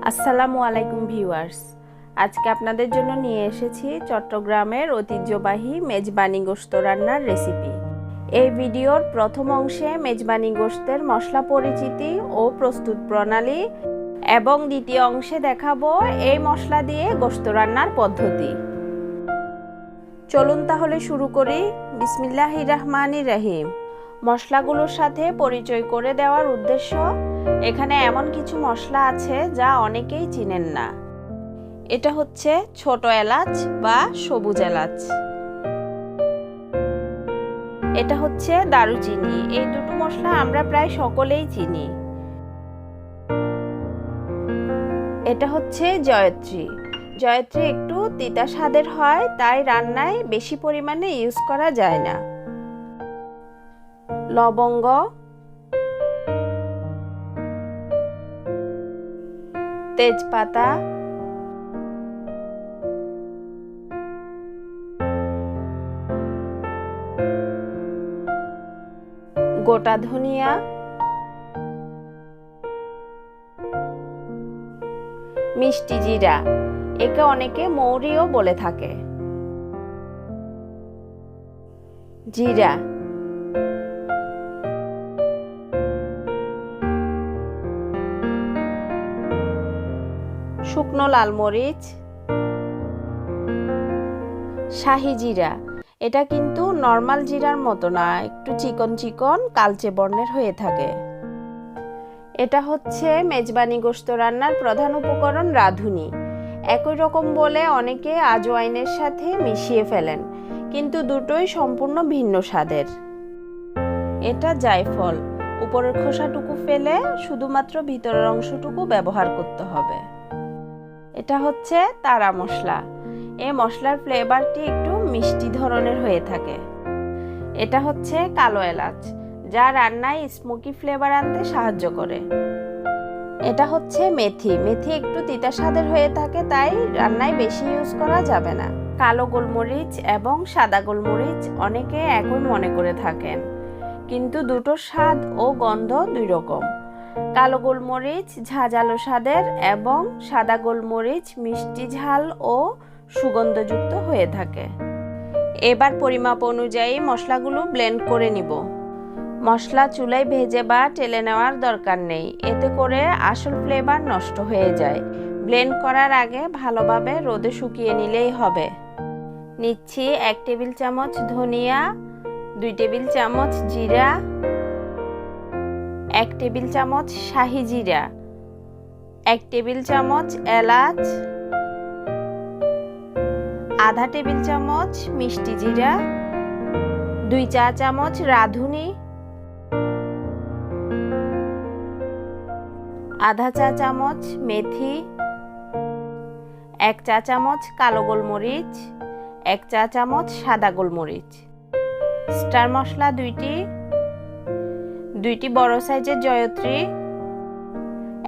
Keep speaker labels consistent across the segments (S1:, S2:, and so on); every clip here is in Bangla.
S1: আসসালামু আলাইকুম ভিউয়ার্স, আজকে আপনাদের জন্য নিয়ে এসেছি চট্টগ্রামের ঐতিহ্যবাহী মেজবানি গোশত রান্নার রেসিপি। এই ভিডিওর প্রথম অংশে মেজবানি গোশতের মশলা পরিচিতি ও প্রস্তুত প্রণালী এবং দ্বিতীয় অংশে দেখাবো এই মশলা দিয়ে গোশত রান্নার পদ্ধতি। চলুন তাহলে শুরু করি। বিসমিল্লাহির রহমানির রহিম। মশলাগুলোর সাথে পরিচয় করে দেওয়ার উদ্দেশ্য, এখানে এমন কিছু মশলা আছে যা অনেকেই চিনেন না। এটা হচ্ছে ছোট এলাচ বা সবুজ এলাচ, এটা হচ্ছে দারুচিনি। এই দুটো মশলা আমরা প্রায় সকলেই চিনি। এটা হচ্ছে জয়ত্রী। জয়ত্রী একটু তিতা স্বাদের হয়, তাই রান্নায় বেশি পরিমাণে ইউজ করা যায় না। লবঙ্গ, তেজপাতা, গোটা ধনিয়া, মিষ্টি জিরা, একে অনেকে মৌরিও বলে থাকে। জিরা, শুকনো লাল মরিচ, শাহি জিরা। এটা কিন্তু নর্মাল জিরার মতো না, একটু চিকন চিকন কালচে বর্ণের হয়ে থাকে। এটা হচ্ছে মেজবানি গোশত রান্নার প্রধান উপকরণ রাঁধুনি। একই রকম বলে অনেকে আজওয়াইনের সাথে মিশিয়ে ফেলেন, কিন্তু দুটোই সম্পূর্ণ ভিন্ন স্বাদের। এটা জায়ফল, উপরের খোসাটুকু ফেলে শুধুমাত্র ভিতরের অংশটুকু ব্যবহার করতে হবে। এটা হচ্ছে তারা মশলা। এই মশলার ফ্লেভারটি একটু মিষ্টি ধরনের হয়ে থাকে। এটা হচ্ছে কালো এলাচ, যা রান্নায় স্মোকি ফ্লেভার আনতে সাহায্য করে। এটা হচ্ছে মেথি। মেথি একটু তিতা স্বাদের হয়ে থাকে, তাই রান্নায় বেশি ইউজ করা যাবে না। কালো গোলমরিচ এবং সাদা গোলমরিচ অনেকে একই মনে করে থাকেন, কিন্তু দুটোর স্বাদ ও গন্ধ দুই রকম। কালো গোলমরিচ ঝাঁঝালো স্বাদের এবং সাদা গোলমরিচ মিষ্টি ঝাল ও সুগন্ধযুক্ত হয়ে থাকে। এবার পরিমাপ অনুযায়ী মশলাগুলো ব্লেন্ড করে নিব। মশলা চুলায় ভেজে বা টেলে নেওয়ার দরকার নেই, এতে করে আসল ফ্লেভার নষ্ট হয়ে যায়। ব্লেন্ড করার আগে ভালোভাবে রোদে শুকিয়ে নিলেই হবে। নিচ্ছি 1 টেবিল চামচ ধনিয়া, 2 টেবিল চামচ জিরা, 1 টেবিল চামচ শাহি জিরা, 1 টেবিল চামচ এলাচ, আধা টেবিল চামচ মিষ্টি জিরা, 2 চা চামচ রাঁধুনি, আধা চা চামচ মেথি, 1 চা চামচ কালো গোলমরিচ, 1 চা চামচ সাদা গোলমরিচ, স্টার মশলা 2টি বড় সাইজের জয়ত্রী,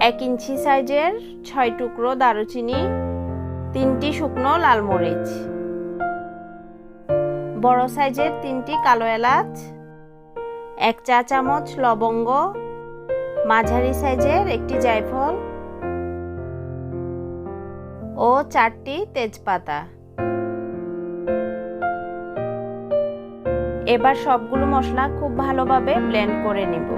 S1: 1 ইঞ্চি সাইজের 6 টুকরো দারুচিনি, 3টি শুকনো লাল মরিচ, বড় সাইজের 3টি কালো এলাচ, 1 চা চামচ লবঙ্গ, মাঝারি সাইজের 1টি জায়ফল ও 4টি তেজপাতা। এবার সবগুলো মশলা খুব ভালোভাবে ব্লেন্ড করে নিব।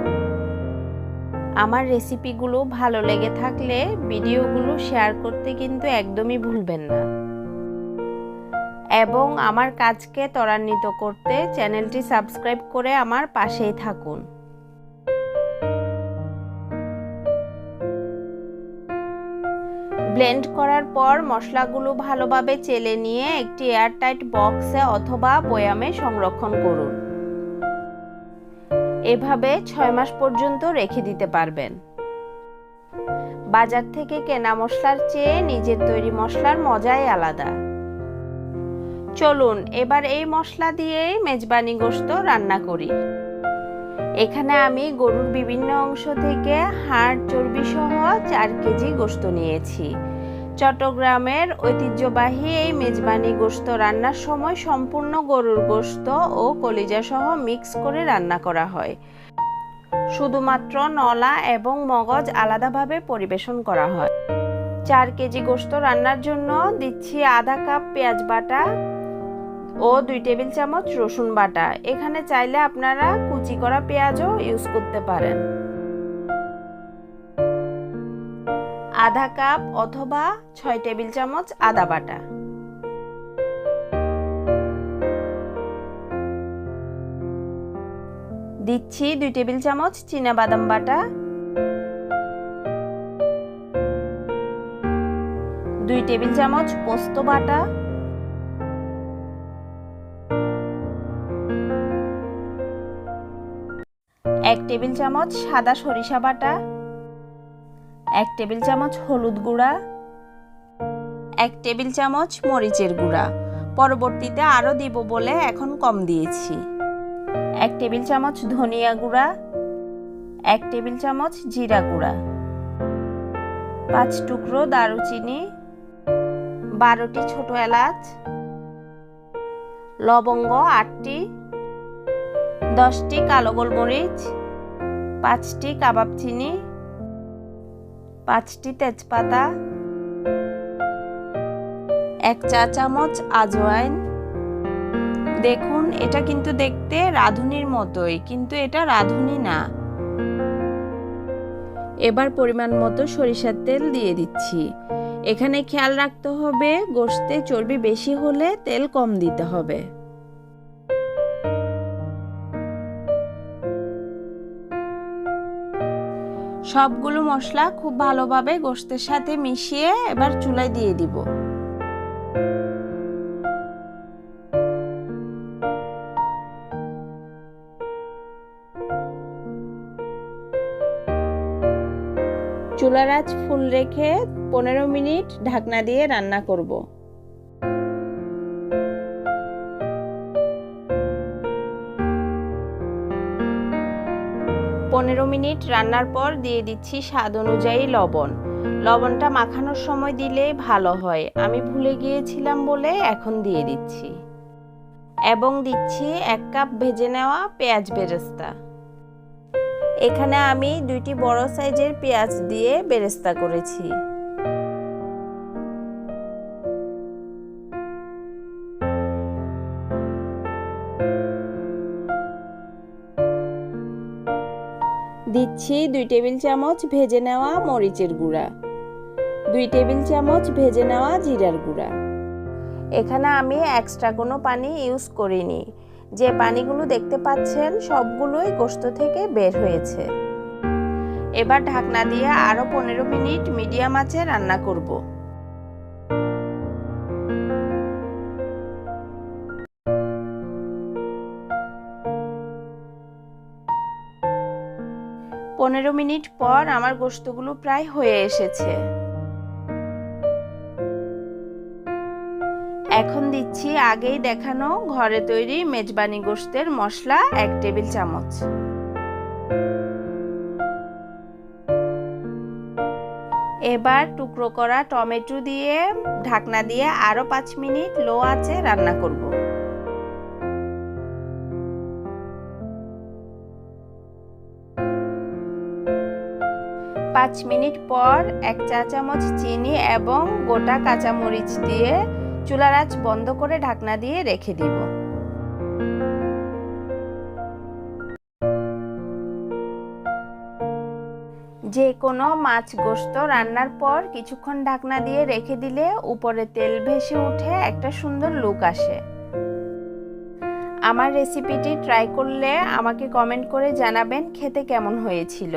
S1: আমার রেসিপিগুলো ভালো লেগে থাকলে ভিডিওগুলো শেয়ার করতে কিন্তু একদমই ভুলবেন না, এবং আমার কাজকে ত্বরান্বিত করতে চ্যানেলটি সাবস্ক্রাইব করে আমার পাশেই থাকুন। ব্লেন্ড করার পর মশলাগুলো ভালোভাবে চেলে নিয়ে একটি এয়ারটাইট বক্সে অথবা বয়ামে সংরক্ষণ করুন। এভাবে 6 মাস পর্যন্ত রেখে দিতে পারবেন। বাজার থেকে কেনা মশলার চেয়ে নিজের তৈরি মশলার মজাই আলাদা। চলুন এবার এই মশলা দিয়েই মেজবানি গোশত রান্না করি। এখানে আমি গরুর বিভিন্ন অংশ থেকে হাড় চর্বি সহ 4 কেজি গোশত নিয়েছি। চট্টগ্রামের ঐতিহ্যবাহী এই মেজবানি গোশত রান্নার সময় সম্পূর্ণ গরুর গোশত ও কলিজা সহ মিক্স করে রান্না করা হয়। শুধুমাত্র নলা এবং মগজ আলাদাভাবে পরিবেশন করা হয়। 4 কেজি গোশত রান্নার জন্য দিচ্ছি আধা কাপ পেঁয়াজ বাটা ও 2 টেবিল চামচ রসুন বাটা। এখানে চাইলে আপনারা কুচি করা পেঁয়াজও ইউজ করতে পারেন। আধা কাপ অথবা 6 টেবিল চামচ আদা বাটা। দিচ্ছি 2 টেবিল চামচ চীনাবাদাম বাটা, 2 টেবিল চামচ পোস্ত বাটা, 1 টেবিল চামচ সাদা সরিষা বাটা, 1 টেবিল চামচ হলুদ গুঁড়া, 1 টেবিল চামচ মরিচের গুঁড়া। পরবর্তীতে আরও দিব বলে এখন কম দিয়েছি। 1 টেবিল চামচ ধনিয়া গুঁড়া, 1 টেবিল চামচ জিরা গুঁড়া, 5 টুকরো দারুচিনি, 12টি ছোট এলাচ, লবঙ্গ 8টি, 10টি কালো গোলমরিচ, 5টি কাবাব চিনি, 5টি তেজপাতা, 1 চা চামচ আজওয়াইন। দেখুন এটা কিন্তু দেখতে রাঁধুনির মতোই, কিন্তু এটা রাঁধুনি না। এবার পরিমাণ মতো সরিষার তেল দিয়ে দিচ্ছি। এখানে খেয়াল রাখতে হবে গোশতে চর্বি বেশি হলে তেল কম দিতে হবে। সবগুলো মশলা খুব ভালোভাবে গোশতের সাথে মিশিয়ে এবার চুলায় দিয়ে দিব। চুলার আঁচ ফুল রেখে 15 মিনিট ঢাকনা দিয়ে রান্না করব। 15 মিনিট রান্নার পর দিয়ে দিচ্ছি স্বাদ অনুযায়ী লবণ। লবণটা মাখানোর সময় দিলেই ভালো হয়, আমি ভুলে গিয়েছিলাম বলে এখন দিয়ে দিচ্ছি। এবং দিচ্ছি 1 কাপ ভেজে নেওয়া পেঁয়াজ বেরেস্তা। এখানে আমি 2টি বড় সাইজের পেঁয়াজ দিয়ে বেরেস্তা করেছি। দিচ্ছি 2 টেবিল চামচ ভেজে নেওয়া মরিচের গুঁড়া, 2 টেবিল চামচ ভেজে নেওয়া জিরার গুঁড়া। এখানে আমি এক্সট্রা কোনো পানি ইউজ করিনি। যে পানিগুলো দেখতে পাচ্ছেন সবগুলোই গোশত থেকে বের হয়েছে। এবার ঢাকনা দিয়ে আরও 15 মিনিট মিডিয়াম আঁচে রান্না করব। পনেরো মিনিট পর আমার গোশতগুলো প্রায় হয়ে এসেছে। এখন দিচ্ছি আগেই দেখানো ঘরে তৈরি মেজবানি গোশতের মশলা 1 টেবিল চামচ। এবার টুকরো করা টমেটো দিয়ে ঢাকনা দিয়ে আরো 5 মিনিট লো আঁচে রান্না করব। 5 মিনিট পর 1 চা চামচ চিনি এবং গোটা কাঁচামরিচ দিয়ে চুলার আঁচ বন্ধ করে ঢাকনা দিয়ে রেখে দিব। যে কোনো মাছ গোশত রান্নার পর কিছুক্ষণ ঢাকনা দিয়ে রেখে দিলে উপরে তেল ভেসে উঠে একটা সুন্দর লুক আসে। আমার রেসিপিটি ট্রাই করলে আমাকে কমেন্ট করে জানাবেন খেতে কেমন হয়েছিল।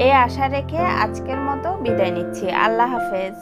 S1: এই আশা রেখে আজকের মতো বিদায় নিচ্ছি। আল্লাহ হাফেজ।